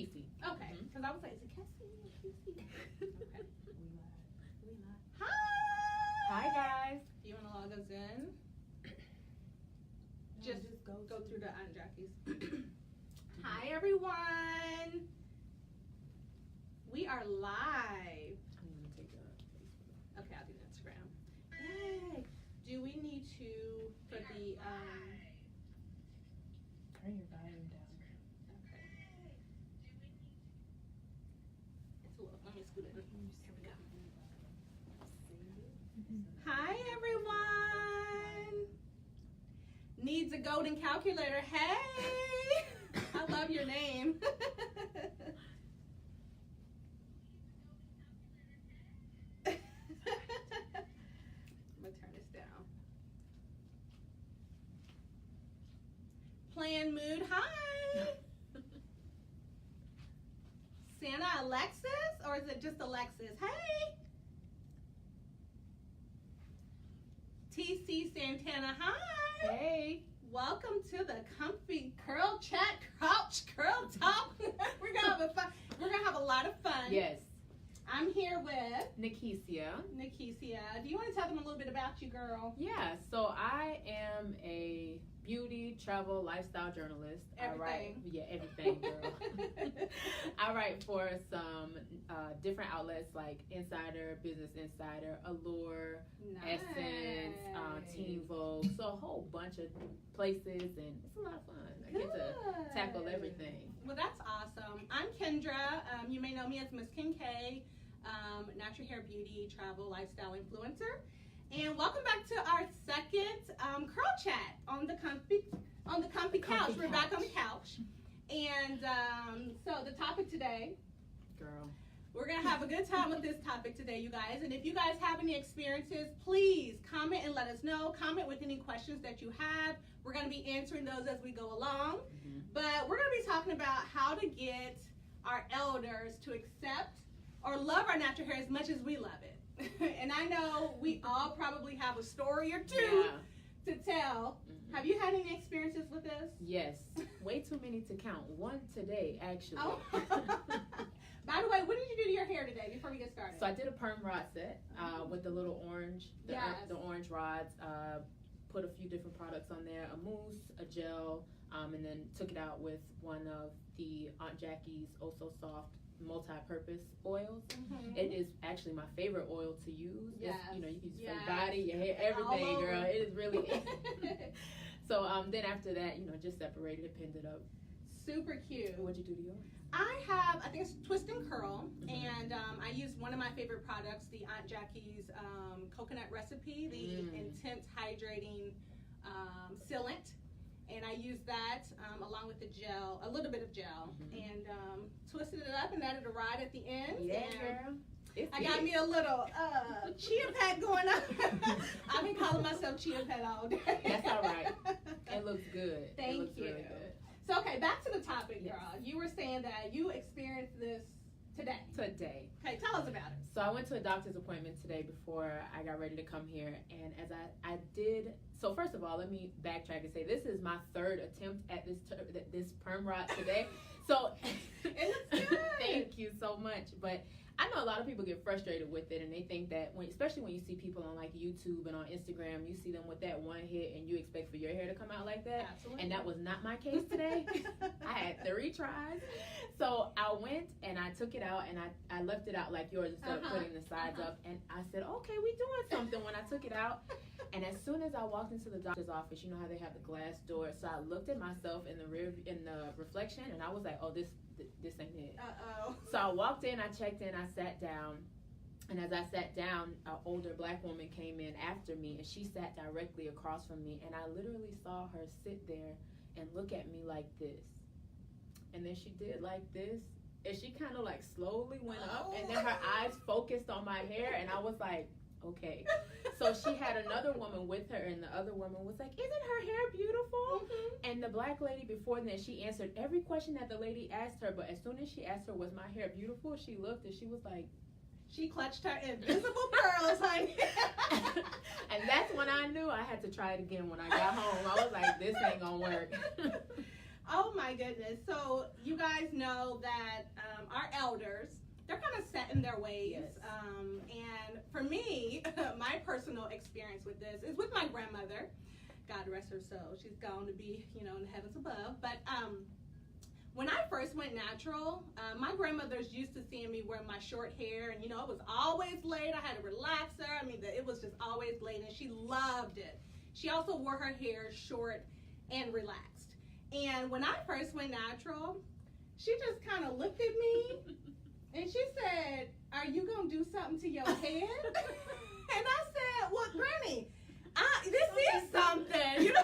Kesi. Okay, because I was like, is it Kesi or Kesi? Okay. We live. Hi! Hi guys. You want to log us in? Just go through the Aunt Jackie's. Hi everyone! We are live. I'm gonna take Facebook. Okay, I'll do Instagram. Yay! Do we need to for the Turn your volume down. Okay. It's a little. Let me scoot it. Here we go. Hi everyone! Needs a golden calculator. Hey! I love your name. I'm gonna turn this down. Plan mood. Hi! Santa Alexis? Or is it just Alexis? Hey! TC Santana. Hi! Hey. Welcome to the comfy curl chat, crouch, curl talk. We're gonna have a lot of fun. Yes. I'm here with Nikisia. Nikisia. Do you want to tell them a little bit about you, girl? Yeah, so I am a beauty, travel, lifestyle journalist. Everything. Everything, girl. I write for some different outlets like Insider, Business Insider, Allure, Nice. Essence, Teen Vogue. So a whole bunch of places, and it's a lot of fun. I get to tackle everything. Well, that's awesome. I'm Kendra. You may know me as Miss Ken K, natural hair, beauty, travel, lifestyle influencer. And welcome back to our second curl chat on the comfy couch. We're back on the couch. And so the topic today, Girl. we're going to have a good time with this topic today, you guys. And if you guys have any experiences, please comment and let us know. Comment with any questions that you have. We're going to be answering those as we go along. Mm-hmm. But we're going to be talking about how to get our elders to accept or love our natural hair as much as we love it. And I know we all probably have a story or two to tell. Mm-hmm. Have you had any experiences with this? Yes. Way too many to count. One today, actually. Oh. By the way, what did you do to your hair today before we get started? So I did a perm rod set with the little orange, the orange rods. Put a few different products on there, a mousse, a gel, and then took it out with one of the Aunt Jackie's Oh So Soft multi-purpose oils. Mm-hmm. It is actually my favorite oil to use. Yes. You know, you can use it for your body, your hair, everything, girl. It is really So then after that, you know, just separated it, pinned it up. Super cute. What'd you do to yours? I think it's Twist and Curl, and I use one of my favorite products, the Aunt Jackie's coconut recipe, the intense hydrating sealant. And I used that along with the gel, a little bit of gel, and twisted it up and added a rod at the end. Yeah, and girl. I got me a little chia pet going on. I've been calling myself chia pet all day. That's all right. It looks good. Thank it looks you. really good. So, okay, back to the topic, girl. Yes. You were saying that you experienced this today. Today. Okay, tell us about it. So I went to a doctor's appointment today before I got ready to come here, and as I did, so first of all, let me backtrack and say this is my third attempt at this perm rod today. So It looks good. Thank you so much. But I know a lot of people get frustrated with it, and they think that especially when you see people on like YouTube and on Instagram, you see them with that one hit and you expect for your hair to come out like that. Absolutely. And that was not my case today. I had 3 tries. So I went and I took it out and I left it out like yours instead of putting the sides up. And I said, okay, we doing something when I took it out. And as soon as I walked into the doctor's office, you know how they have the glass door. So I looked at myself in the reflection and I was like, oh, this ain't it. Uh-oh. So I walked in, I checked in, I sat down. And as I sat down, an older black woman came in after me and she sat directly across from me. And I literally saw her sit there and look at me like this. And then she did like this. And she kind of like slowly went up. And then her eyes focused on my hair. And I was like, okay. So she had another woman with her. And the other woman was like, isn't her hair beautiful? Mm-hmm. And the black lady before then, she answered every question that the lady asked her. But as soon as she asked her, was my hair beautiful? She looked and she was like, She clutched her invisible pearls, honey. And that's when I knew I had to try it again when I got home. I was like, this ain't gonna work. Oh my goodness. So you guys know that our elders, they're kind of set in their ways. Yes. And for me, my personal experience with this is with my grandmother. God rest her soul. She's gone to be, in the heavens above. But when I first went natural, my grandmothers used to see me wear my short hair, and it was always laid. I had a relaxer. I mean, it was just always laid, and she loved it. She also wore her hair short and relaxed. And when I first went natural, she just kind of looked at me, and she said, "Are you gonna do something to your head?" And I said, "Well, Granny, this is something.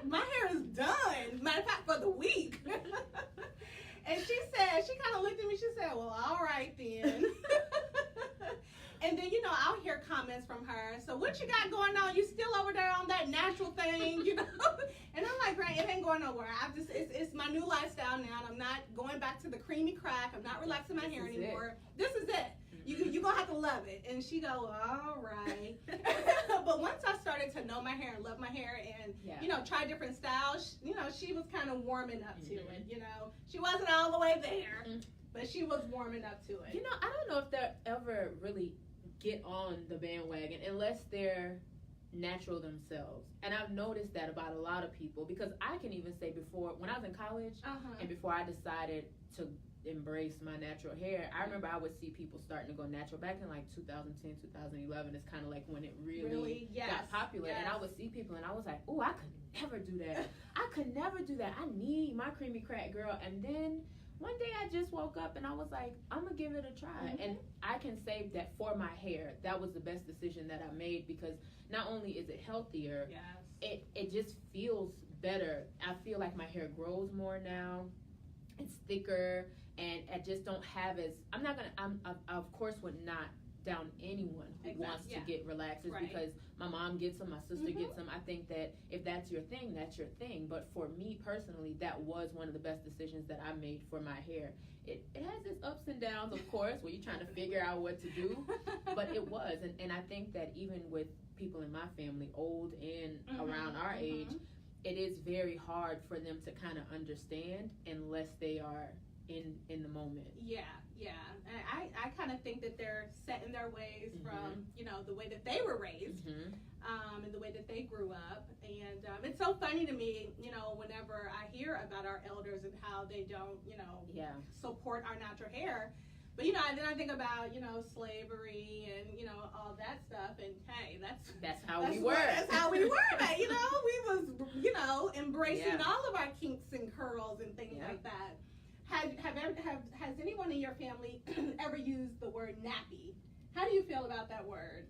My hair is done. Matter of fact, for the week." And she kind of looked at me. She said, "Well, all right then." And then, I'll hear comments from her. "So what you got going on? You still over there on that natural thing, And I'm like, "Granny, it ain't going nowhere. It's my new lifestyle now. And I'm not going back to the creamy crack. I'm not relaxing my hair anymore. This is it. You're going to have to love it." And she go, "All right." But once I started to know my hair and love my hair and, try different styles, she was kind of warming up to it, She wasn't all the way there, but she was warming up to it. I don't know if they'll ever really get on the bandwagon unless they're natural themselves. And I've noticed that about a lot of people, because I can even say before, when I was in college and before I decided to embrace my natural hair, I remember I would see people starting to go natural back in like 2010, 2011. It's kind of like when it really got popular. Yes. And I would see people and I was like, "Oh, I could never do that. I could never do that. I need my creamy crack, girl." And then one day I just woke up and I was like, "I'm going to give it a try." And I can say that for my hair, that was the best decision that I made, because not only is it healthier, it just feels better. I feel like my hair grows more now. It's thicker. And I just don't have I of course would not down anyone who wants to get relaxers, because my mom gets them, my sister gets them. I think that if that's your thing, that's your thing. But for me personally, that was one of the best decisions that I made for my hair. It has its ups and downs, of course, where you're trying to figure out what to do. But it was. And I think that even with people in my family, old and around our age, it is very hard for them to kind of understand unless they are in the moment. And I kind of think that they're set in their ways from the way that they were raised and the way that they grew up. And it's so funny to me whenever I hear about our elders and how they don't support our natural hair. But then I think about slavery and all that stuff, and hey, that's how we were. That's how we were. We was embracing all of our kinks and curls and things like that. Has anyone in your family ever used the word nappy? How do you feel about that word?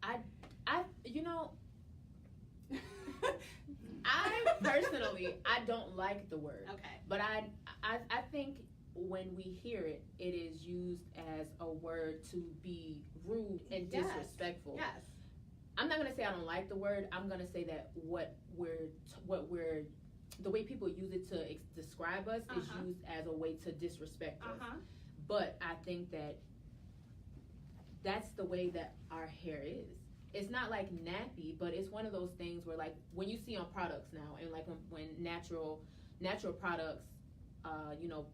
I personally, I don't like the word. Okay. But I think when we hear it, it is used as a word to be rude and disrespectful. Yes. I'm not gonna say I don't like the word. I'm gonna say that what we're the way people use it to describe us is used as a way to disrespect us. But I think that that's the way that our hair is. It's not like nappy, but it's one of those things where, like, when you see on products now, and like when natural products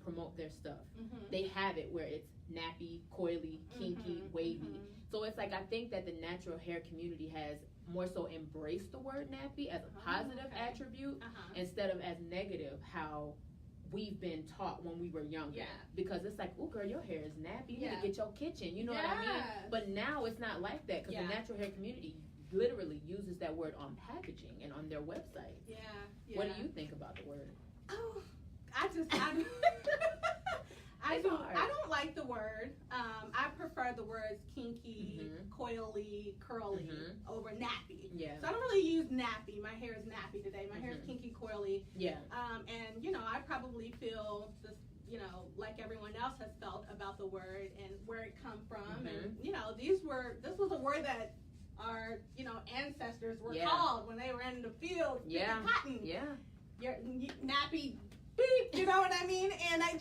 promote their stuff, they have it where it's nappy, coily, kinky, wavy. So it's like, I think that the natural hair community has more so embraced the word nappy as a positive attribute instead of as negative, how we've been taught when we were younger. Because it's like, "Oh, girl, your hair is nappy. You need to get your kitchen." You know what I mean? But now it's not like that, because the natural hair community literally uses that word on packaging and on their website. What do you think about the word? Oh, I don't like the word. I prefer the words kinky, coily, curly over nappy. So I don't really use nappy. My hair is nappy today. My hair is kinky, coily. And I probably feel this, like everyone else has felt about the word and where it come from. And this was a word that our ancestors were called when they were in the field picking cotton. Your nappy beep, you know what I mean? And it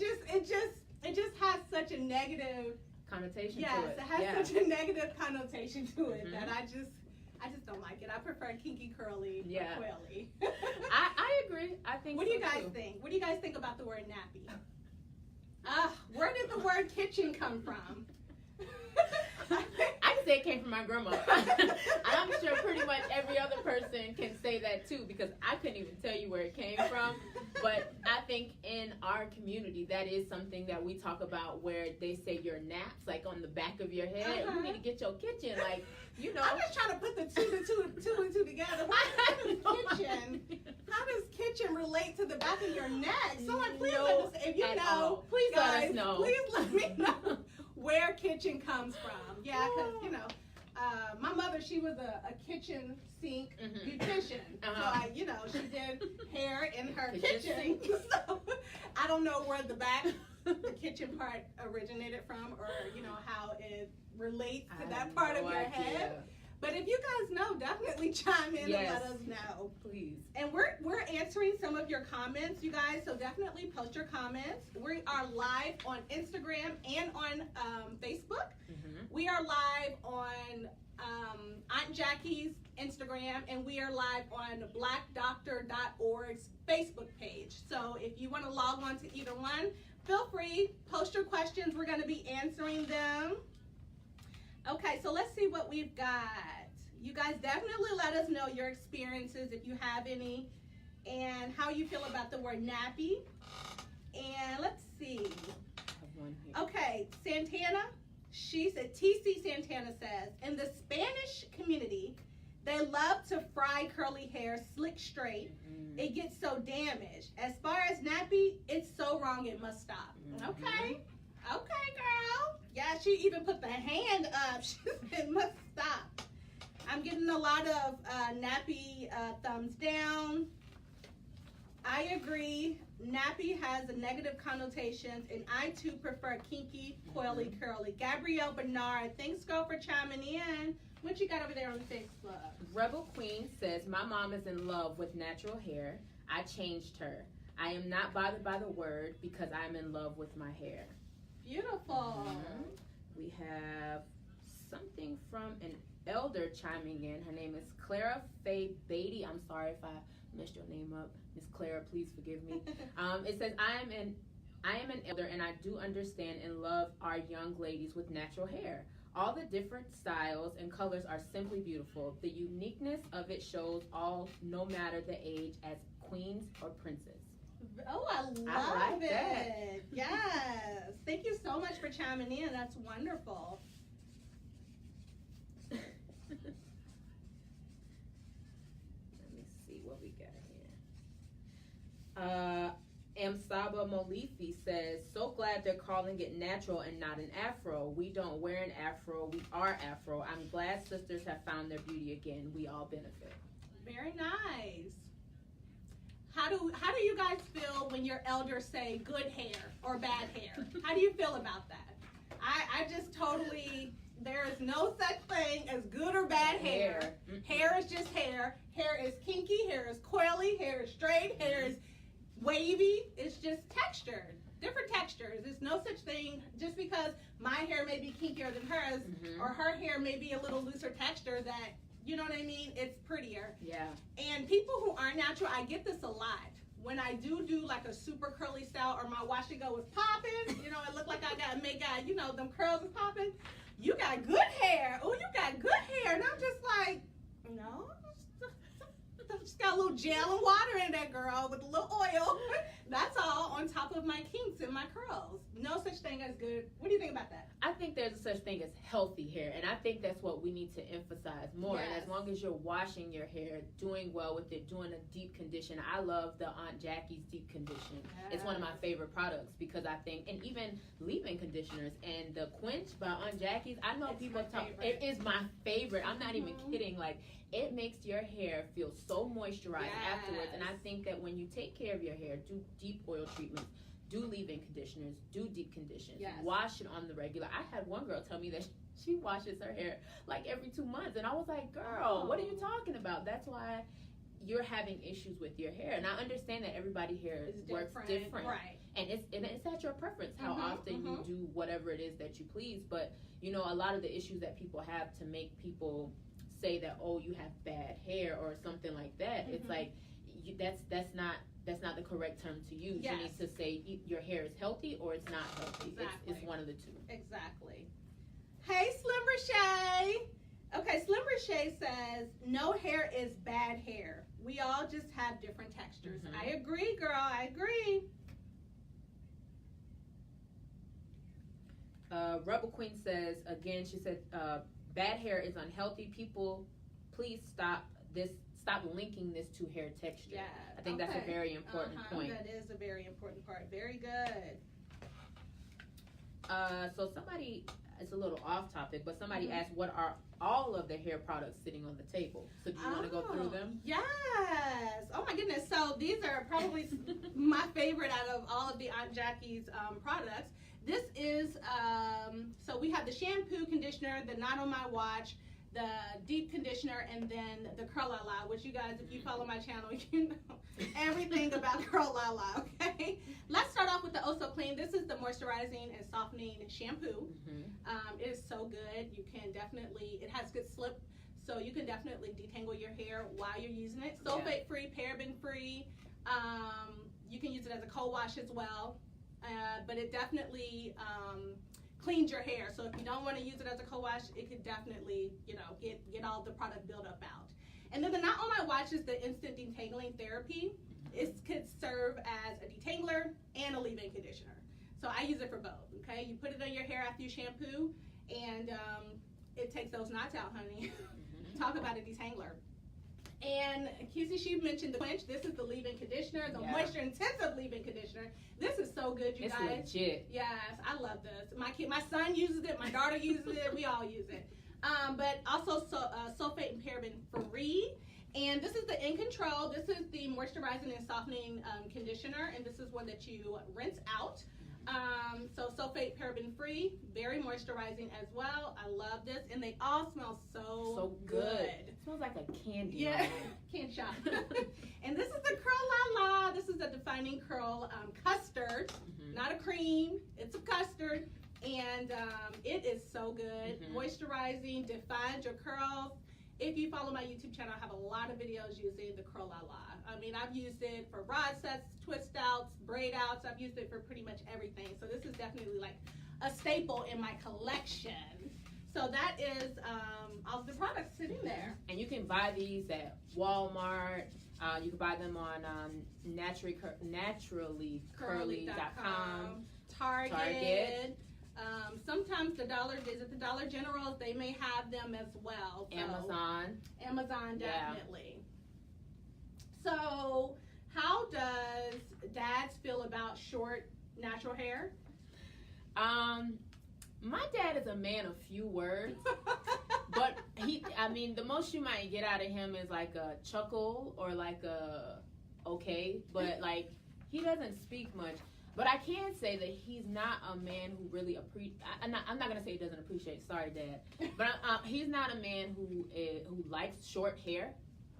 just has such a negative connotation to it. Yes, it has such a negative connotation to it that I just don't like it. I prefer kinky curly or coily. I agree. I think. What do you guys think? What do you guys think about the word nappy? Where did the word kitchen come from? I can say it came from my grandma. I'm sure pretty much every other person can say that too, because I couldn't even tell you where it came from. But I think in our community, that is something that we talk about, where they say your naps, like on the back of your head. You need to get your kitchen, like, you know. I'm just trying to put the two and two together. Kitchen? How does kitchen relate to the back of your neck? Someone please let us, if you know, please guys, let us know. Please let me know where kitchen comes from. Yeah, because, you know, my mother, she was a kitchen sink beautician. So, she did hair in her kitchen. So I don't know where the kitchen part originated from, or, how it relates to that part of your head. But if you guys know, definitely chime in and let us know. Please. And we're answering some of your comments, you guys, so definitely post your comments. We are live on Instagram and on Facebook. We are live on Aunt Jackie's Instagram, and we are live on blackdoctor.org's Facebook page. So if you want to log on to either one, feel free, post your questions. We're going to be answering them. Okay, so let's see what we've got. You guys definitely let us know your experiences, if you have any, and how you feel about the word nappy. And let's see. Okay, Santana, she said, TC Santana says, in the Spanish community, they love to fry curly hair slick straight. It gets so damaged. As far as nappy, it's so wrong it must stop. Okay, girl. Yeah, she even put the hand up. She said it must stop. I'm getting a lot of nappy thumbs down. I agree. Nappy has a negative connotations, and I too prefer kinky, coily, curly. Gabrielle Bernard, thanks, girl, for chiming in. What you got over there on Facebook? Rebel Queen says, my mom is in love with natural hair. I changed her. I am not bothered by the word because I am in love with my hair. Beautiful. We have something from an elder chiming in. Her name is Clara Faye Beatty. I'm sorry if I messed your name up. Miss Clara, please forgive me. It says, I am an elder, and I do understand and love our young ladies with natural hair. All the different styles and colors are simply beautiful. The uniqueness of it shows all, no matter the age, as queens or princes. Oh, I love it. Yes. Thank you so much for chiming in. That's wonderful. Let me see what we got here. Amsaba Molifi says, so glad they're calling it natural and not an afro. We don't wear an afro. We are afro. I'm glad sisters have found their beauty again. We all benefit. Very nice. How do you guys feel when your elders say good hair or bad hair? How do you feel about that? I just totally, there is no such thing as good or bad hair. Hair is just hair. Hair is kinky, hair is coily, hair is straight, hair is wavy. It's just textured, different textures. There's no such thing, just because my hair may be kinkier than hers, or her hair may be a little looser texture, that, you know what I mean, it's prettier. Yeah. And people who aren't natural, I get this a lot. When I do like a super curly style, or my wash and go is popping, it look like I got them curls is popping. You got good hair. Oh, you got good hair. And I'm just like, no, just got a little gel and water in there, girl, with a little oil. That's all, on top of my kinks and my curls. No such thing as good. What do you think about that? I think there's a such thing as healthy hair, and I think that's what we need to emphasize more. Yes. And as long as you're washing your hair, doing well with it, doing a deep condition. I love the Aunt Jackie's deep condition. Yes. It's one of my favorite products, because I think, and even leave-in conditioners, and the Quench by Aunt Jackie's, I know people talk, it is my favorite. I'm not even kidding. Like, it makes your hair feel so moisturized afterwards. And I think that when you take care of your hair, do deep oil treatments, do leave-in conditioners, do deep conditions, wash it on the regular. I had one girl tell me that she washes her hair like every 2 months. And I was like, girl, what are you talking about? That's why you're having issues with your hair. And I understand that everybody's hair works different. Right. And it's at your preference how often you do whatever it is that you please. But, a lot of the issues that people have to make people say that, oh, you have bad hair or something like that. It's like that's not the correct term to use. Yes. You need to say your hair is healthy or it's not healthy. Exactly. It's one of the two. Exactly. Hey, Slim Rashay. Okay, Slim Rashay says, no hair is bad hair. We all just have different textures. I agree, girl. I agree. Rebel Queen says, again, she said, bad hair is unhealthy. People, please stop linking this to hair texture. Yeah. I think that's a very important point. That is a very important part. Very good. So somebody, it's a little off topic, but somebody asked, what are all of the hair products sitting on the table? So do you want to go through them? Yes. Oh my goodness. So these are probably my favorite out of all of the Aunt Jackie's products. This is, so we have the shampoo, conditioner, the Not On My Watch, the deep conditioner, and then the Curl La La, which you guys, if you follow my channel, you know everything about Curl La La, okay? Let's start off with the Oh So Clean. This is the moisturizing and softening shampoo. It is so good. You can definitely, it has good slip, so you can definitely detangle your hair while you're using it. Sulfate-free, paraben-free. You can use it as a co-wash as well. But it definitely cleans your hair. So if you don't want to use it as a co-wash, it could definitely, you know, get all the product buildup out. And then the Not On My Watch is the instant detangling therapy. It could serve as a detangler and a leave-in conditioner. So I use it for both, okay? You put it on your hair after you shampoo, and it takes those knots out, honey. Talk about a detangler. And Kesi, she mentioned the Quench. This is the leave-in conditioner, the moisture-intensive leave-in conditioner. This is so good, you guys. It's legit. Yes, I love this. My son uses it. My daughter uses it. We all use it. But also sulfate and paraben free. And this is the In Control. This is the moisturizing and softening conditioner, and this is one that you rinse out. So sulfate, paraben free, very moisturizing as well. I love this, and they all smell so good. It smells like a candy. Yeah, can't shop. And this is the Curl La La. This is a defining curl custard, not a cream. It's a custard, and it is so good. Moisturizing, defines your curls. If you follow my YouTube channel, I have a lot of videos using the Curl La La. I mean, I've used it for rod sets, twist outs, braid outs. I've used it for pretty much everything. So this is definitely like a staple in my collection. So that is all of the products sitting there. And you can buy these at Walmart. You can buy them on naturallycurly.com. Target. Sometimes the Dollar Generals, they may have them as well. So Amazon definitely. Yeah. So how does dads feel about short natural hair? My dad is a man of few words, but the most you might get out of him is like a chuckle or like a okay, but like he doesn't speak much. But I can say that he's not a man who really I'm not gonna say he doesn't appreciate. Sorry, Dad, but he's not a man who likes short hair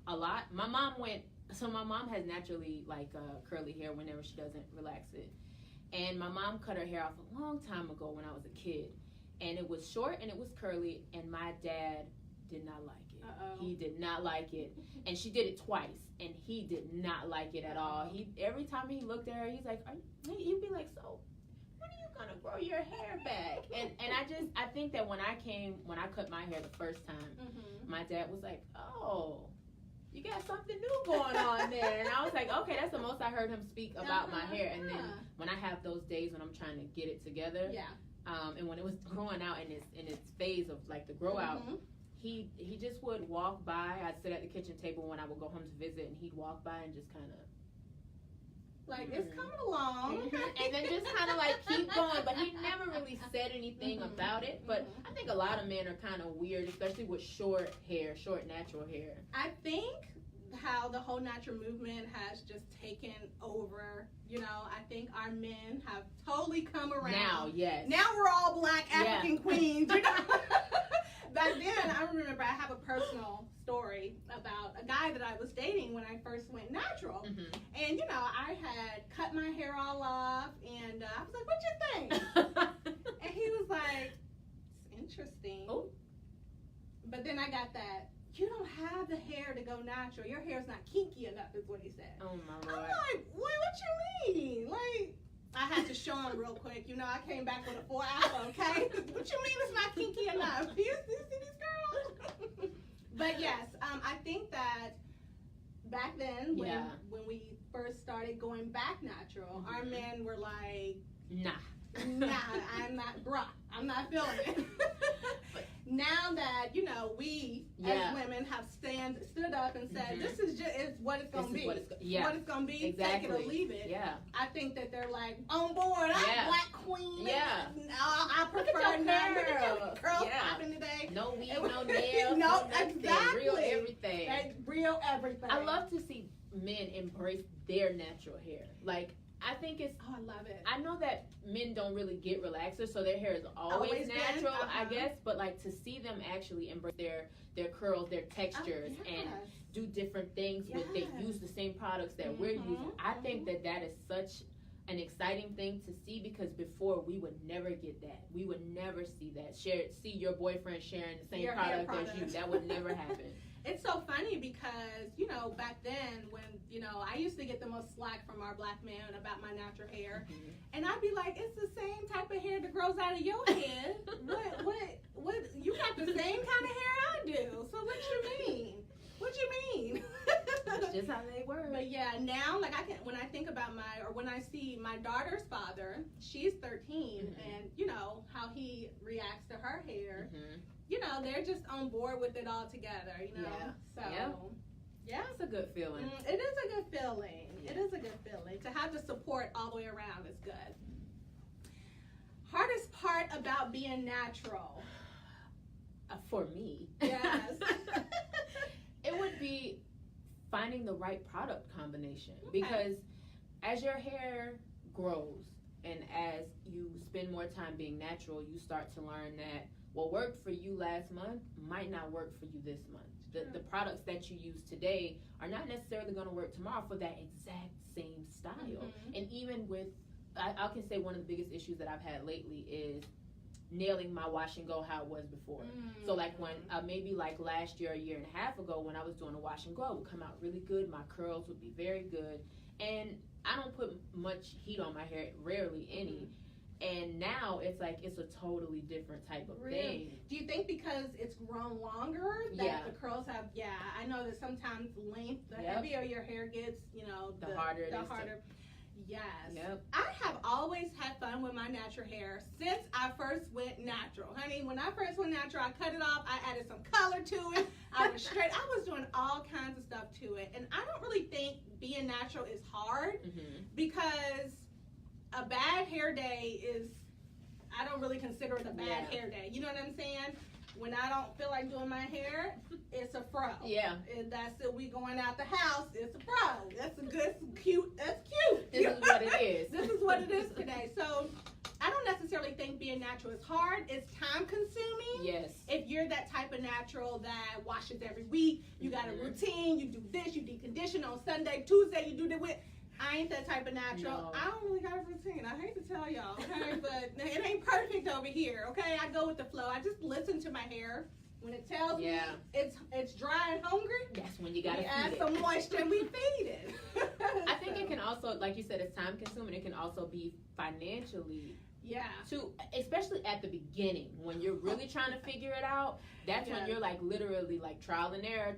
a lot. My mom has naturally like curly hair whenever she doesn't relax it, and my mom cut her hair off a long time ago when I was a kid, and it was short and it was curly, and my dad did not like it. He did not like it, and she did it twice, and he did not like it at all. Every time he looked at her, he's like, he'd be like, so when are you gonna grow your hair back? And I think that when I cut my hair the first time, my dad was like, oh, you got something new going on there. And I was like, okay, that's the most I heard him speak about my hair. And then when I have those days when I'm trying to get it together, and when it was growing out in its phase of like the grow out, he just would walk by. I'd sit at the kitchen table when I would go home to visit, and he'd walk by and just kind of like, it's coming along. And then just kind of like keep going. But he never really said anything about it. But I think a lot of men are kind of weird, especially with short natural hair. I think how the whole natural movement has just taken over. You know, I think our men have totally come around. Now, yes. Now we're all black African queens. You know? Back then, I remember I have a personal story about a guy that I was dating when I first went natural. And, you know, I had cut my hair all off, and I was like, what you think? And he was like, it's interesting. Oh. But then I got that have the hair to go natural. Your hair's not kinky enough," is what he said. Oh my I'm Lord. like, what you mean? Like, I had to show him real quick. You know, I came back with a 4 hour, okay? What you mean it's not kinky enough? You see these girls? But yes, I think that back then, when we first started going back natural, our men were like, nah, I'm not, bruh, I'm not feeling it. Now that, you know, we as women have stood up and said, this is just what it's going to be. What it's going to be, exactly. Take it or leave it. Yeah. I think that they're like, on board, I'm Black Queen. Yeah. I prefer not curls popping today. No weave, no nails. No, exactly. Real everything. Real everything. I love to see men embrace their natural hair. Like, I think it's. Oh, I love it. I know that men don't really get relaxers, so their hair is always natural, I guess. But like to see them actually embrace their curls, their textures, and do different things with. They use the same products that we're using. I think that is such an exciting thing to see, because before we would never get that. We would never see that. See your boyfriend sharing the same product as you. That would never happen. It's so funny because, you know, back then when, you know, I used to get the most slack from our Black men about my natural hair. And I'd be like, it's the same type of hair that grows out of your head. What, you got the same kind of hair I do. So what you mean? What you mean? That's just how they were. But yeah, now, like when I think about when I see my daughter's father, she's 13, and you know, how he reacts to her hair. You know, they're just on board with it all together, you know? So, yeah. It's a good feeling. It is a good feeling. It is a good feeling. To have the support all the way around is good. Hardest part about being natural? For me. Yes. It would be finding the right product combination. Because as your hair grows and as you spend more time being natural, you start to learn that what worked for you last month might not work for you this month. The products that you use today are not necessarily going to work tomorrow for that exact same style. And even with, I can say one of the biggest issues that I've had lately is nailing my wash and go how it was before. So like when maybe like last year, a year and a half ago, when I was doing a wash and go, it would come out really good. My curls would be very good. And I don't put much heat on my hair, rarely any. And now it's like it's a totally different type of thing. Do you think because it's grown longer that the curls have? Yeah, I know that sometimes length, the heavier your hair gets, you know, the harder. Yes. I have always had fun with my natural hair since I first went natural. Honey, when I first went natural, I cut it off. I added some color to it. I was straight. I was doing all kinds of stuff to it. And I don't really think being natural is hard because a bad hair day is, I don't really consider it a bad hair day. You know what I'm saying? When I don't feel like doing my hair, it's a fro. And that's it. We going out the house, it's a fro. That's a good, cute, that's cute. This is what it is. This is what it is today. So I don't necessarily think being natural is hard. It's time consuming. If you're that type of natural that washes every week, you got a routine, you do this, you decondition on Sunday, Tuesday, you do the with. I ain't that type of natural. No. I don't really got a routine. I hate to tell y'all, okay? But it ain't perfect over here, okay? I go with the flow. I just listen to my hair. When it tells me it's dry and hungry, that's when you gotta add some moisture and we feed it. I think it can also, like you said, it's time consuming. It can also be financially. Too, especially at the beginning when you're really trying to figure it out. That's when you're like literally like trial and error.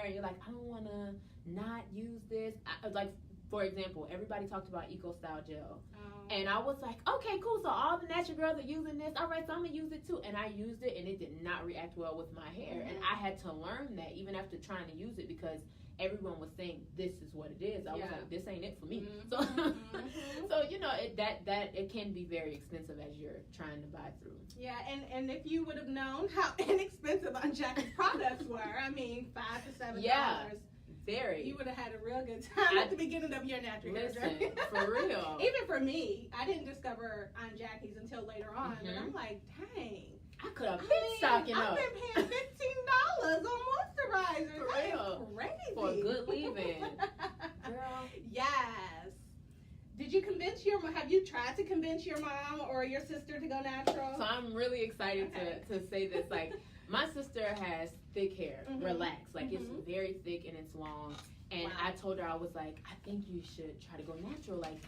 You're like, I don't want to not use this. Like, for example, everybody talked about Eco Style Gel. And I was like, okay, cool. So all the natural girls are using this. All right, so I'm going to use it too. And I used it and it did not react well with my hair. And I had to learn that even after trying to use it because everyone was saying this is what it is. I was like, this ain't it for me. So, so you know, it can be very expensive as you're trying to buy through. Yeah, and if you would have known how inexpensive Aunt Jackie's products were, I mean, $5 to $7. Very. You would have had a real good time at the beginning of your natural hair journey. For real. Even for me, I didn't discover Aunt Jackie's until later on. But I'm like, dang. I could have been stocking up. I've been paying $15 on moisturizers. For real. Crazy. For a good leave-in. Girl. Yes. Did you have you tried to convince your mom or your sister to go natural? So I'm really excited to say this. Like, my sister has thick hair, relaxed. Like, it's very thick and it's long. And I told her, I was like, I think you should try to go natural. Like,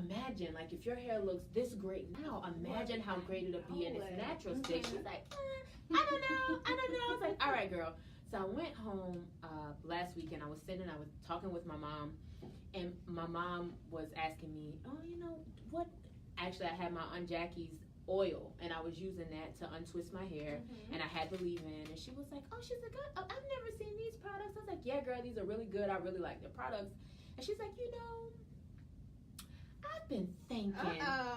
imagine, like, if your hair looks this great now, imagine how great it'll be in its natural state. She's like, I don't know. I was like, all right, girl. So I went home last weekend. I was talking with my mom, and my mom was asking me, oh, you know, what? Actually, I had my Aunt Jackie's oil, and I was using that to untwist my hair, and I had the leave-in, and she was like, oh, she's like, oh, I've never seen these products. I was like, yeah, girl, these are really good. I really like the products. And she's like, you know, I've been thinking.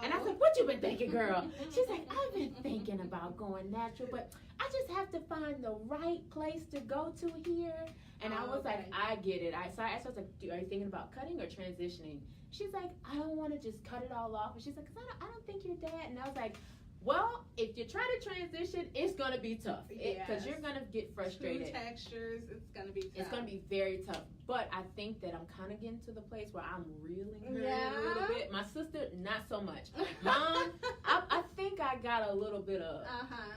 And I was like, what you been thinking, girl? She's like, I've been thinking about going natural, but I just have to find the right place to go to here. And I was like, I get it. So I asked her, I was like, are you thinking about cutting or transitioning? She's like, I don't want to just cut it all off. And she's like, because I don't think you're dead. And I was like, well, if you try to transition, it's going to be tough. Because you're going to get frustrated. True textures, it's going to be tough. It's going to be very tough. But I think that I'm kind of getting to the place where I'm reeling a little bit. My sister, not so much. Mom, I think I got a little bit of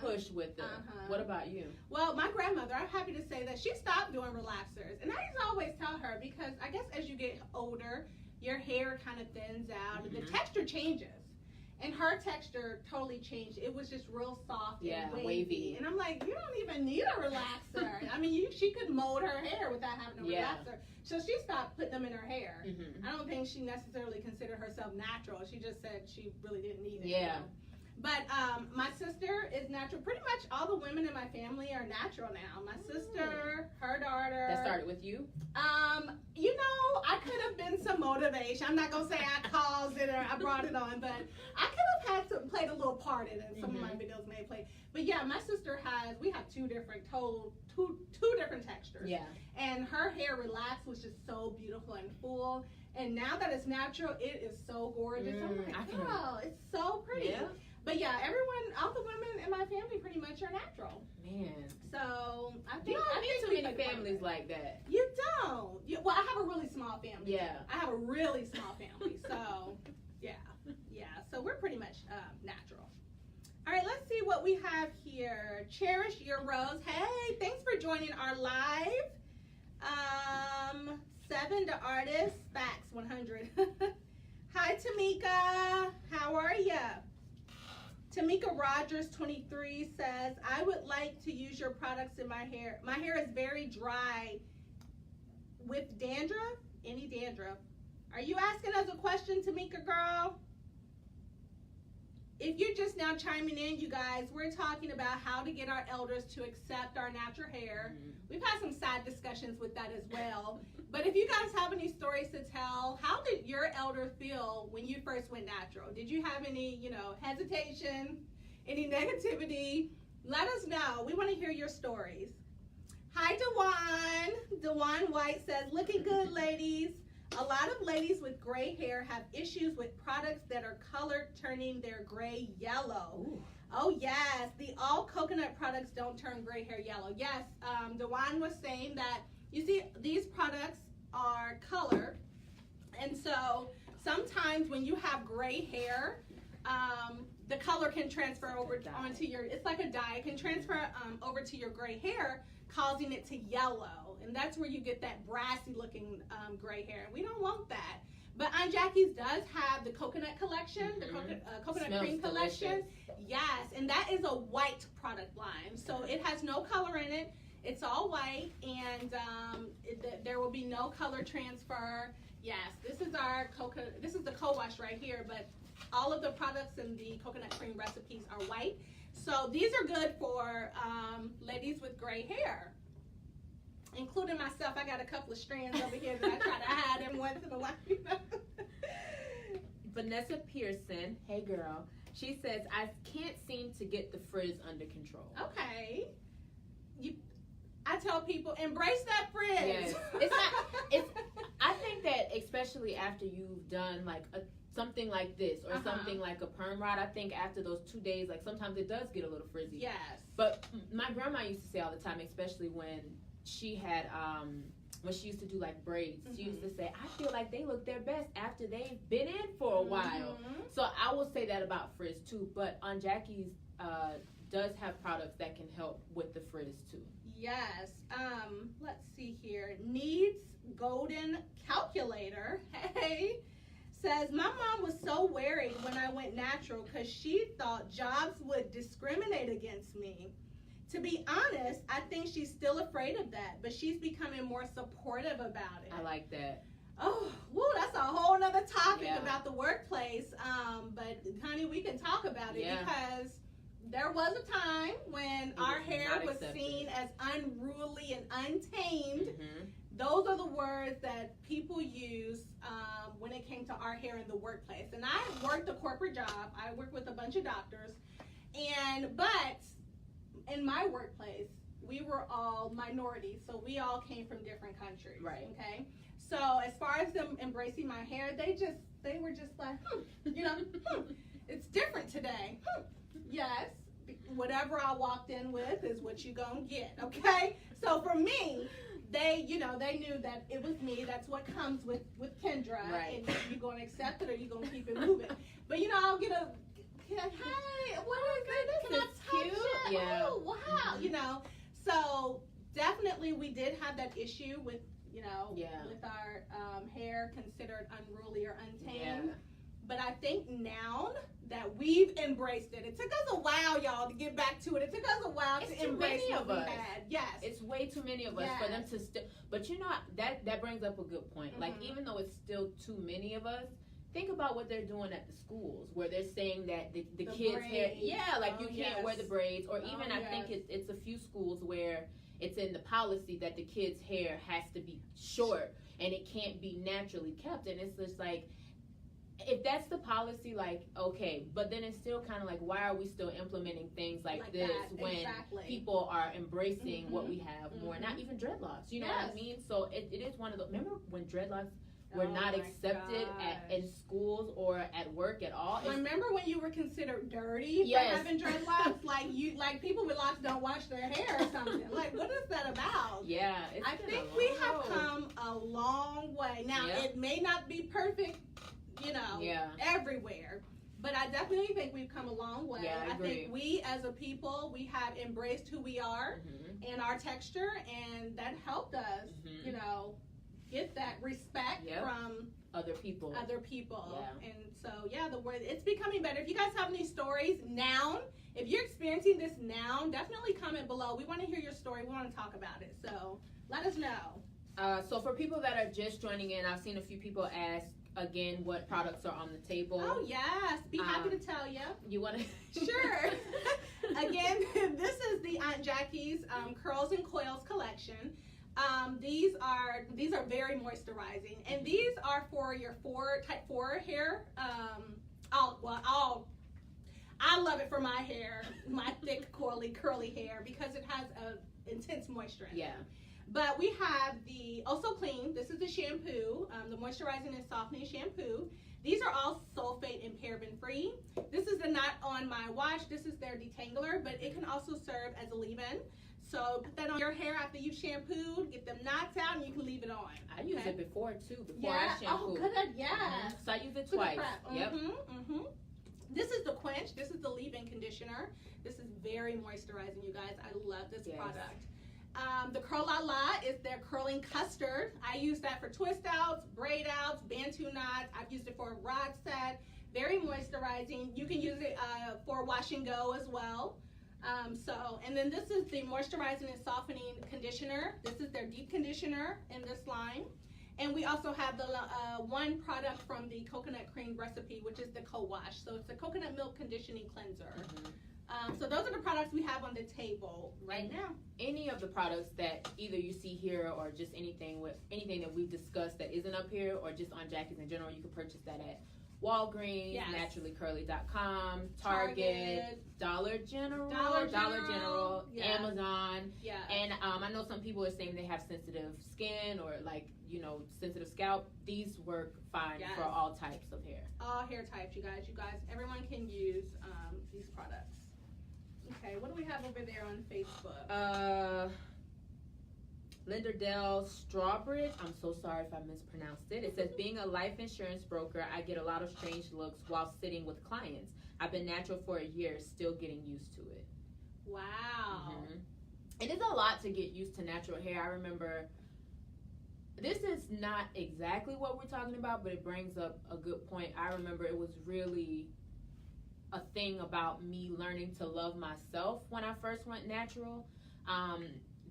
push with it. What about you? Well, my grandmother, I'm happy to say that she stopped doing relaxers. And I used to always tell her, because I guess as you get older, your hair kind of thins out. The texture changes. And her texture totally changed. It was just real soft and wavy. And I'm like, you don't even need a relaxer. I mean, she could mold her hair without having a relaxer. So she stopped putting them in her hair. I don't think she necessarily considered herself natural. She just said she really didn't need it. Yeah. You know? But my sister is natural. Pretty much all the women in my family are natural now. My sister, her daughter. That started with you? You know, I could have been some motivation. I'm not going to say I caused it or I brought it on, but I could have played a little part in it. Some of my videos may play. But yeah, my sister we have two different textures. Yeah. And her hair relaxed was just so beautiful and full. And now that it's natural, it is so gorgeous. I'm like, wow, it's so pretty. Yeah. But yeah, all the women in my family pretty much are natural. Man. So I think you don't need too many families like that. You don't. Well, I have a really small family. Yeah. I have a really small family. So yeah. So we're pretty much natural. All right, let's see what we have here. Cherish your rose. Hey, thanks for joining our live. 7 to artists. Facts 100. Hi, Tamika. How are ya? Tamika Rogers 23 says, I would like to use your products in my hair. My hair is very dry with dandruff. Any dandruff? Are you asking us a question, Tamika girl? If you're just now chiming in, you guys, we're talking about how to get our elders to accept our natural hair. We've had some side discussions with that as well. But if you guys have any stories to tell, how did your elder feel when you first went natural? Did you have any, hesitation, any negativity? Let us know. We want to hear your stories. Hi, Dewan. Dewan White says, looking good, ladies. A lot of ladies with gray hair have issues with products that are colored, turning their gray yellow. Ooh. Oh, yes. The all coconut products don't turn gray hair yellow. Yes, Dewan was saying that, you see, these products are colored. And so sometimes when you have gray hair, the color can transfer over onto it's like a dye. It can transfer over to your gray hair, causing it to yellow. And that's where you get that brassy looking gray hair. We don't want that. But Aunt Jackie's does have the coconut collection, the coconut cream collection. Yes, and that is a white product line. So it has no color in it. It's all white, and there will be no color transfer. Yes, this is the co-wash right here, but all of the products in the coconut cream recipes are white. So these are good for ladies with gray hair, including myself. I got a couple of strands over here that I try to hide every once in a while. Vanessa Pearson, hey girl, she says, I can't seem to get the frizz under control. Okay. I tell people, embrace that frizz. Yes. I think that especially after you've done like something like this or something like a perm rod, I think after those 2 days, like sometimes it does get a little frizzy. Yes. But my grandma used to say all the time, especially when she had when she used to do like braids, she used to say, I feel like they look their best after they've been in for a while. So I will say that about frizz too, but Aunt Jackie's does have products that can help with the frizz too. Yes. Let's see here. Needs Golden Calculator. Hey. Says, my mom was so worried when I went natural because she thought jobs would discriminate against me. To be honest, I think she's still afraid of that, but she's becoming more supportive about it. I like that. Oh, woo, that's a whole nother topic about the workplace. But honey, we can talk about it because there was a time when our hair was seen as unruly and untamed. Those are the words that people use when it came to our hair in the workplace. And I worked a corporate job. I worked with a bunch of doctors. But in my workplace, we were all minorities. So we all came from different countries. Right. Okay. So as far as them embracing my hair, they were just like, it's different today. Yes. Whatever I walked in with is what you gonna get. Okay. So for me, they knew that it was me. That's what comes with Kendra. Right. And you're going to accept it or you're going to keep it moving. But, I'll get a, hey, what is it? Can I touch it? Yeah. Oh, wow. So definitely we did have that issue with, with our hair considered unruly or untamed. Yeah. But I think now that we've embraced it, it took us a while, y'all, to get back to it. It took us a while to embrace what we had. Yes. It's way too many of us for them to still. But that brings up a good point. Like, even though it's still too many of us, think about what they're doing at the schools where they're saying that the kids' hair, you can't wear the braids. Or even I think it's a few schools where it's in the policy that the kids' hair has to be short and it can't be naturally kept. And it's just like, if that's the policy, like, okay, but then it's still kind of like, why are we still implementing things like this when people are embracing what we have more? Not even dreadlocks, you know what I mean? So it is one of the, remember when dreadlocks were not accepted in schools or at work at all? Remember when you were considered dirty for having dreadlocks? like people with locks don't wash their hair or something. Like, what is that about? Yeah, I think we have come a long way. Now, it may not be perfect, everywhere. But I definitely think we've come a long way. Yeah, I agree. think we as a people, we have embraced who we are and our texture, and that helped us, get that respect from other people. Yeah. And so, the word, it's becoming better. If you guys have any stories now, if you're experiencing this now, definitely comment below. We want to hear your story. We want to talk about it. So let us know. So for people that are just joining in, I've seen a few people ask again what products are on the table. Oh yes, be happy to tell you. You want to? Sure. Again, this is the Aunt Jackie's Curls and Coils collection. These are very moisturizing, and these are for your type 4 hair. I love it for my hair, my thick, curly hair, because it has a intense moisture in it. But we have the Also Clean. This is the shampoo, the moisturizing and softening shampoo. These are all sulfate and paraben free. This is the Not On My Wash. This is their detangler, but it can also serve as a leave-in. So put that on your hair after you've shampooed, get them knots out, and you can leave it on. I use it before I shampoo. Oh, good. So I use it twice. Yep. This is the Quench. This is the leave-in conditioner. This is very moisturizing, you guys. I love this product. The Curl La La is their curling custard. I use that for twist outs, braid outs, bantu knots. I've used it for a rod set. Very moisturizing. You can use it for wash and go as well. And then this is the moisturizing and softening conditioner. This is their deep conditioner in this line. And we also have the one product from the coconut cream recipe, which is the co-wash. So it's a coconut milk conditioning cleanser. So those are the products we have on the table right now. Any of the products that either you see here or just anything that we've discussed that isn't up here or just on Jackie's in general, you can purchase that at Walgreens, naturallycurly.com, Target, Dollar General, Amazon. Yeah. And I know some people are saying they have sensitive skin or sensitive scalp. These work fine for all types of hair. All hair types, you guys. Everyone can use these products. Okay, what do we have over there on Facebook? Linderdale Strawbridge, I'm so sorry if I mispronounced it. It says, being a life insurance broker, I get a lot of strange looks while sitting with clients. I've been natural for a year, still getting used to it. Wow. Mm-hmm. It is a lot to get used to natural hair. I remember, this is not exactly what we're talking about, but it brings up a good point. I remember it was really a thing about me learning to love myself when I first went natural.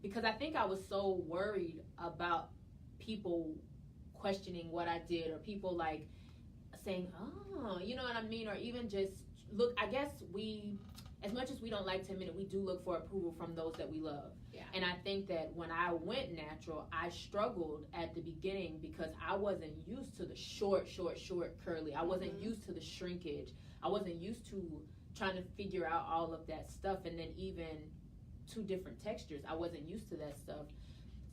Because I think I was so worried about people questioning what I did, or people like saying, oh, you know what I mean? Or even just look, I guess we, as much as we don't like to admit it, we do look for approval from those that we love. Yeah. And I think that when I went natural, I struggled at the beginning because I wasn't used to the short curly. I wasn't used to the shrinkage. I wasn't used to trying to figure out all of that stuff. And then even 2 different textures. I wasn't used to that stuff.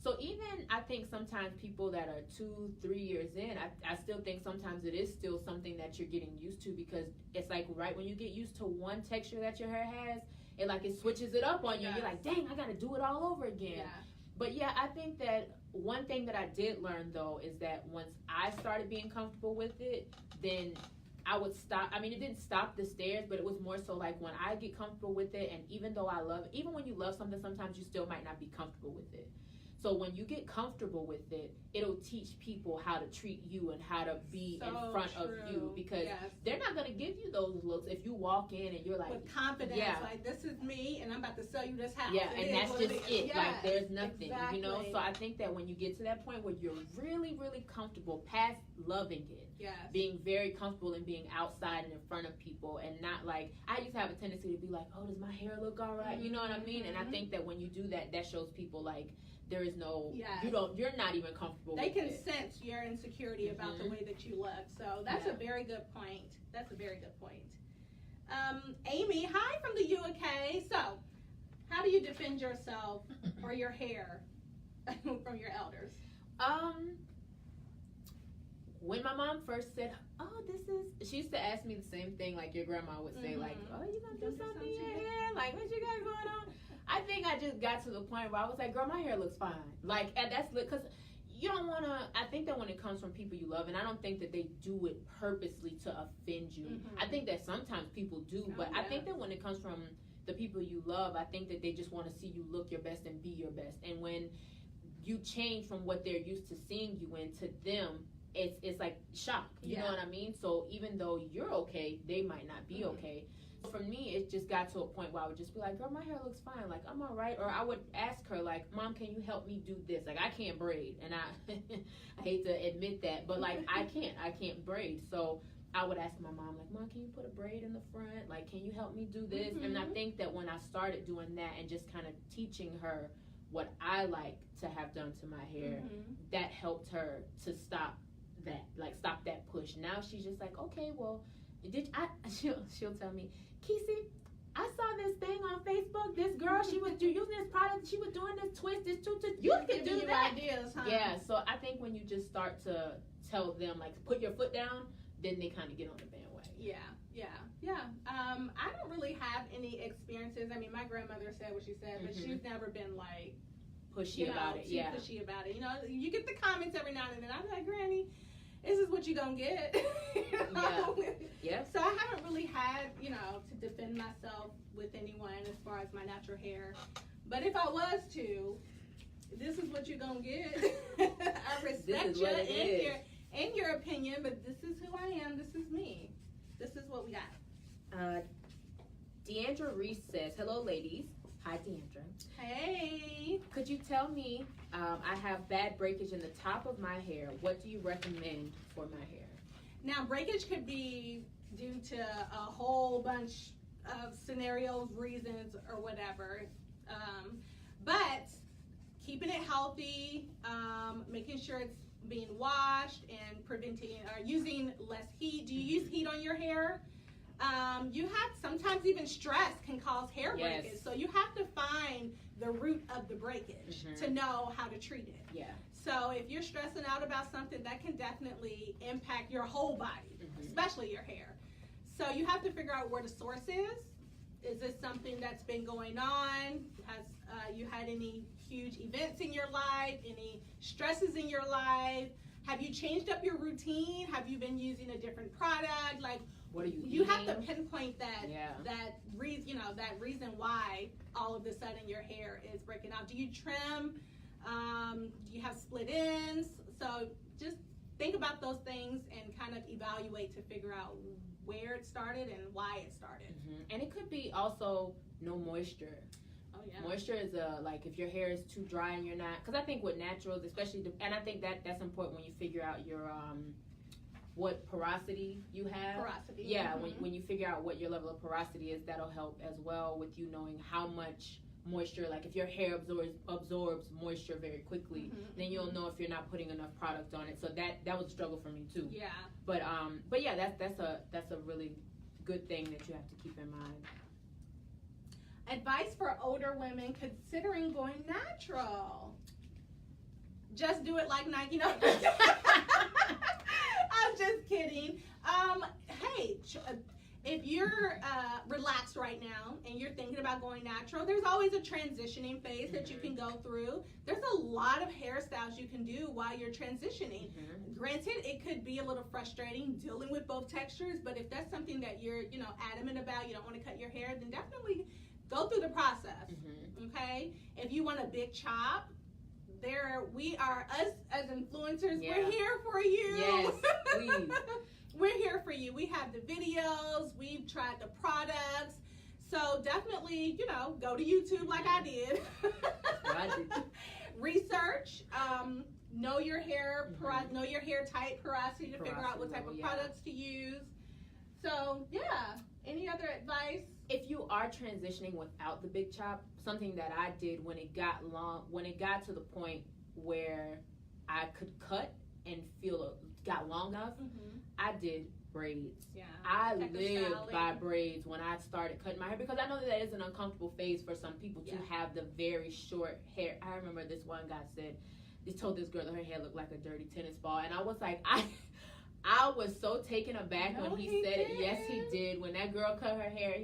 So even, I think sometimes people that are 2-3 years in, I still think sometimes it is still something that you're getting used to, because it's like right when you get used to one texture that your hair has, it switches it up on you. Yes. You're like, dang, I gotta do it all over again. Yeah. But yeah, I think that one thing that I did learn though is that once I started being comfortable with it, then I would stop. I mean, it didn't stop the stares, but it was more so like when I get comfortable with it, and even though even when you love something, sometimes you still might not be comfortable with it. So when you get comfortable with it, it'll teach people how to treat you and how to be in front of you, because they're not going to give you those looks if you walk in and you're like, with confidence, like, this is me and I'm about to sell you this house. Yeah, and that's just it. Yes, like, there's nothing, you know? So I think that when you get to that point where you're really, really comfortable past loving it, being very comfortable in being outside and in front of people, and not like, I used to have a tendency to be like, oh, does my hair look all right? You know what I mean? And I think that when you do that, that shows people like, there is no, you're not even comfortable with it. They can sense your insecurity about the way that you look. So that's a very good point. That's a very good point. Amy, hi from the UK. So, how do you defend yourself or your hair from your elders? When my mom first said, oh, she used to ask me the same thing like your grandma would say, like, oh, you gonna do something in your hair? Like, what you got going on? I think I just got to the point where I was like, girl, my hair looks fine. Like, and that's because you don't want to, I think that when it comes from people you love, and I don't think that they do it purposely to offend you. I think that sometimes people do, but I think that when it comes from the people you love, I think that they just want to see you look your best and be your best. And when you change from what they're used to seeing you in to them, it's like shock. You know what I mean? So even though you're okay, they might not be okay. For me, it just got to a point where I would just be like, girl, my hair looks fine. Like, I'm all right. Or I would ask her, like, Mom, can you help me do this? Like, I can't braid. And I hate to admit that, but, like, I can't braid. So I would ask my mom, like, Mom, can you put a braid in the front? Like, can you help me do this? And I think that when I started doing that and just kind of teaching her what I like to have done to my hair, that helped her to stop that push. Now she's just like, okay, well, she'll tell me, Kesi, I saw this thing on Facebook. This girl, she was using this product. She was doing this twist, you can do that. Ideas, huh? Yeah. So I think when you just start to tell them, like, put your foot down, then they kind of get on the bandwagon. Yeah. I don't really have any experiences. I mean, my grandmother said what she said, but she's never been like pushy about it. Pushy about it. You know, you get the comments every now and then. I'm like, Granny, this is what you're going to get. So I haven't really had, to defend myself with anyone as far as my natural hair. But if I was to, this is what you're going to get. I respect you and your opinion, but this is who I am. This is me. This is what we got. Deandra Reese says, hello, ladies. Hi, Deandra. Hey. Could you tell me, I have bad breakage in the top of my hair. What do you recommend for my hair? Now, breakage could be due to a whole bunch of scenarios, reasons, or whatever. But keeping it healthy, making sure it's being washed and preventing or using less heat. Do you use heat on your hair? You have sometimes even stress can cause hair breakage. So you have to find the root of the breakage to know how to treat it. Yeah. So if you're stressing out about something, that can definitely impact your whole body, especially your hair. So you have to figure out where the source is. Is this something that's been going on? Has you had any huge events in your life? Any stresses in your life? Have you changed up your routine? Have you been using a different product? Like, what are you You eating? have to pinpoint that that reason why all of a sudden your hair is breaking out. Do you trim? Do you have split ends? So just think about those things and kind of evaluate to figure out where it started and why it started. And it could be also no moisture. Oh yeah. Moisture is like if your hair is too dry and you're not, because I think with naturals, especially, and I think that's important when you figure out your what porosity you have. Porosity. Yeah, when you figure out what your level of porosity is, that'll help as well with you knowing how much moisture, like if your hair absorbs moisture very quickly, then you'll know if you're not putting enough product on it. So that was a struggle for me too. Yeah. But yeah, that's a really good thing that you have to keep in mind. Advice for older women considering going natural. Just do it like Nike. No. I'm just kidding. Hey, if you're relaxed right now and you're thinking about going natural, there's always a transitioning phase that you can go through. There's a lot of hairstyles you can do while you're transitioning. Granted, it could be a little frustrating dealing with both textures, but if that's something that you're, adamant about, you don't want to cut your hair, then definitely go through the process. Okay? If you want a big chop, we are, us as influencers, we're here for you. Yes, please. We're here for you. We have the videos. We've tried the products. So definitely, go to YouTube like I did. Research. Know your hair. Know your hair type, porosity, to figure out what type of products to use. So yeah. Any other advice? If you are transitioning without the big chop, something that I did when it got to the point where I could cut and got long enough, I did braids. Yeah. I lived by braids when I started cutting my hair, because I know that is an uncomfortable phase for some people to have the very short hair. I remember this one guy told this girl that her hair looked like a dirty tennis ball, and I was like, I was so taken aback when he said it. Yes, he did. When that girl cut her hair,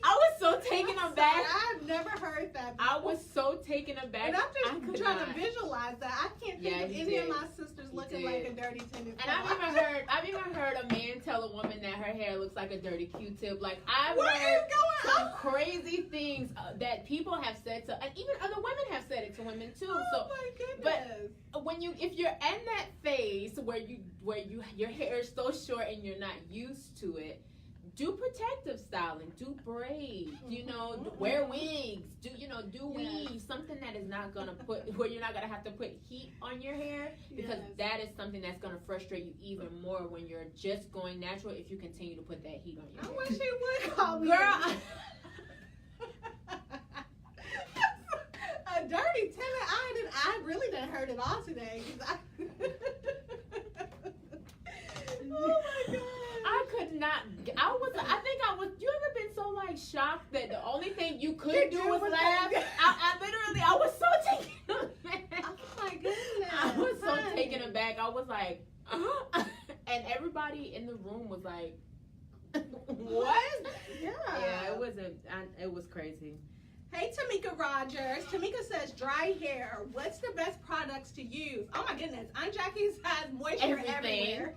I was so taken aback. I've never heard that before. I was so taken aback. And I'm just trying to visualize that. I can't think of any of my sisters looking like a dirty tennis ball. And I've even heard a man tell a woman that her hair looks like a dirty Q-tip. Like, I've what heard is going some on? crazy things that people have said to, and even other women have said it to women too. Oh my goodness! But if you're in that phase where your hair is so short and you're not used to it, do protective styling, do braids, wear wigs, do weaves, something that is not gonna where you're not gonna have to put heat on your hair, because that is something that's gonna frustrate you even more when you're just going natural if you continue to put that heat on your hair. I wish he would call me. Girl, a dirty tenant. I really didn't heard it all today. Oh my God. I could not. You ever been so shocked that the only thing you could do was laugh? I was so taken aback. Oh my goodness. I was so taken aback. I was like, and everybody in the room was like, what? Yeah, it was crazy. Hey, Tamika Rogers. Tamika says, dry hair, what's the best products to use? Oh my goodness, Aunt Jackie's has moisture everywhere.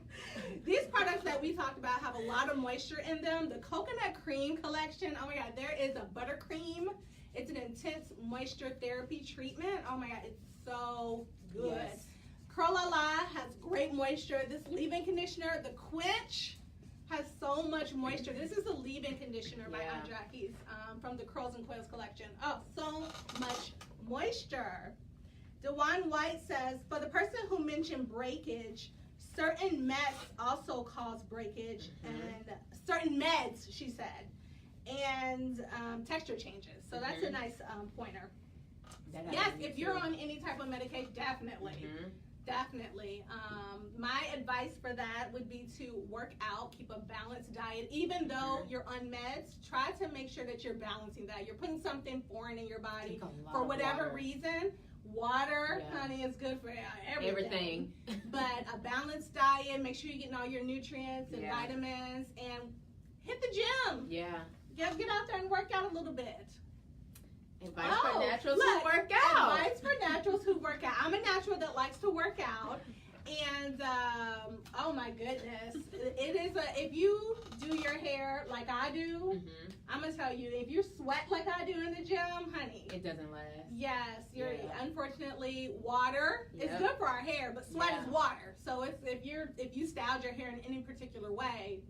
These products that we talked about have a lot of moisture in them. The coconut cream collection, oh my God, there is a buttercream. It's an intense moisture therapy treatment. Oh my God, it's so good. Yes. CurlFriends has great moisture. This leave-in conditioner, the Quench, has so much moisture. This is the leave-in conditioner by Aunt Jackie's from the Curls and Coils collection. Oh, so much moisture. Dewan White says, for the person who mentioned breakage, certain meds also cause breakage, and certain meds, she said, and texture changes. So that's a nice pointer. Yes, if you're on any type of medication, definitely. Definitely. My advice for that would be to work out, keep a balanced diet. Even though you're on meds, try to make sure that you're balancing that. You're putting something foreign in your body for whatever reason. Water, honey, is good for everything. But a balanced diet, make sure you're getting all your nutrients and vitamins, and hit the gym. Yeah. Get out there and work out a little bit. Advice for naturals who work out. Advice for naturals who work out. I'm a natural that likes to work out. And, oh my goodness. It is if you do your hair like I do, I'm going to tell you, if you sweat like I do in the gym, honey. It doesn't last. Yes. Unfortunately, water is good for our hair, but sweat is water. So if you style your hair in any particular way,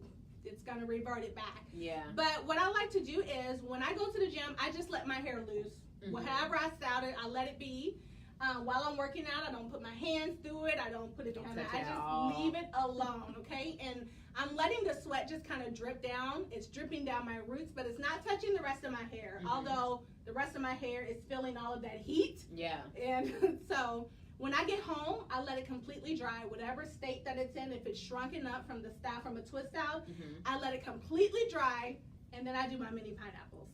it's going to revert it back. Yeah. But what I like to do is when I go to the gym, I just let my hair loose. However I styled it, I let it be. While I'm working out, I don't put my hands through it. I don't put it behind it. I just leave it alone, okay? And I'm letting the sweat just kind of drip down. It's dripping down my roots, but it's not touching the rest of my hair. Although the rest of my hair is feeling all of that heat. Yeah. And so when I get home, I let it completely dry, whatever state that it's in. If it's shrunken up from the style, from a twist out, I let it completely dry, and then I do my mini pineapples.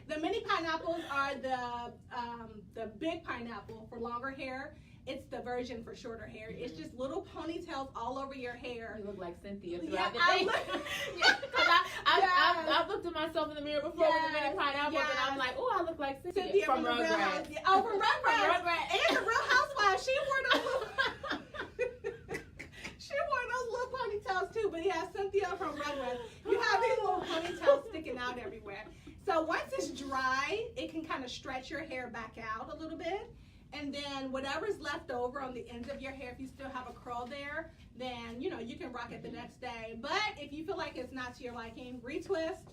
The mini pineapples are the big pineapple for longer hair. It's the version for shorter hair. It's just little ponytails all over your hair. You look like Cynthia throughout the day. I've looked at myself in the mirror before with the mini pineapples, and I'm like, oh, I look like Cynthia from Rugrats. Oh, from Rugrats. And the Real Housewives. She wore those little ponytails too. But yeah, Cynthia from Rugrats. You have these little ponytails sticking out everywhere. So once it's dry, it can kind of stretch your hair back out a little bit. And then whatever's left over on the ends of your hair, if you still have a curl there, then, you can rock it the next day. But if you feel like it's not to your liking, retwist,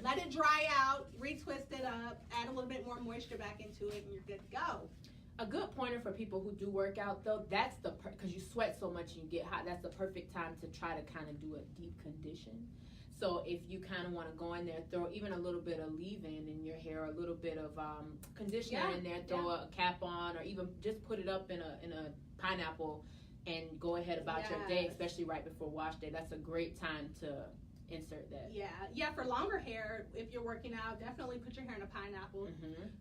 let it dry out, retwist it up, add a little bit more moisture back into it, and you're good to go. A good pointer for people who do work out, though, that's because you sweat so much and you get hot, that's the perfect time to try to kind of do a deep condition. So if you kind of want to go in there, throw even a little bit of leave-in in your hair, a little bit of conditioner in there, throw a cap on, or even just put it up in a pineapple and go ahead about your day, especially right before wash day. That's a great time to insert that. Yeah, for longer hair, if you're working out, definitely put your hair in a pineapple.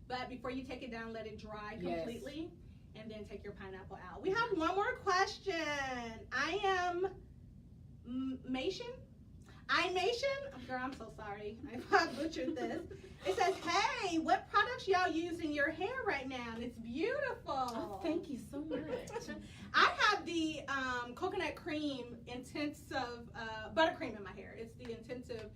But before you take it down, let it dry completely, and then take your pineapple out. We have one more question. I am Mation. Girl, I'm so sorry. I butchered this. It says, hey, what products y'all use in your hair right now? And it's beautiful. Oh, thank you so much. I have the coconut cream intensive buttercream in my hair. It's the intensive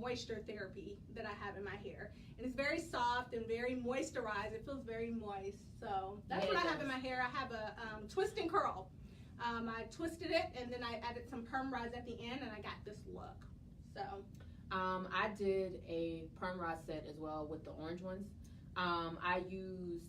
moisture therapy that I have in my hair. And it's very soft and very moisturized. It feels very moist. So that's what I have in my hair. I have a twist and curl. I twisted it, and then I added some perm rods at the end, and I got this look. So I did a perm rod set as well with the orange ones. I used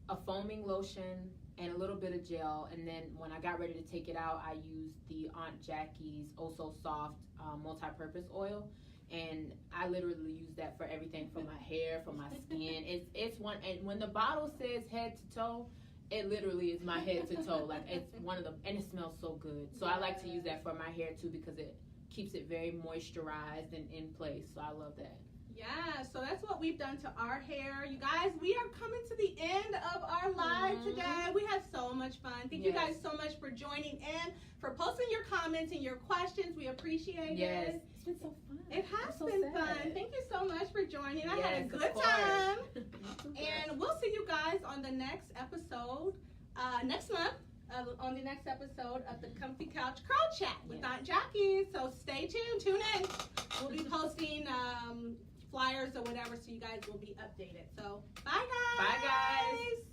a foaming lotion and a little bit of gel, and then when I got ready to take it out, I used the Aunt Jackie's Oh So Soft multi-purpose oil, and I literally use that for everything, for my hair, for my skin. It's one, and when the bottle says head to toe, it literally is my head to toe. Like, it's one of the, and it smells so good. So I like to use that for my hair too, because it keeps it very moisturized and in place. So I love that. Yeah, so that's what we've done to our hair. You guys, we are coming to the end of our live today. We had so much fun. Thank you guys so much for joining in, for posting your comments and your questions. We appreciate it. It's been so fun. It has been fun. Thank you so much for joining. I had a good time. And we'll see you guys on the next episode, next month, on the next episode of the Comfy Couch Curl Chat with Aunt Jackie. So stay tuned. Tune in. We'll be posting flyers or whatever, so you guys will be updated. So bye, guys. Bye, guys.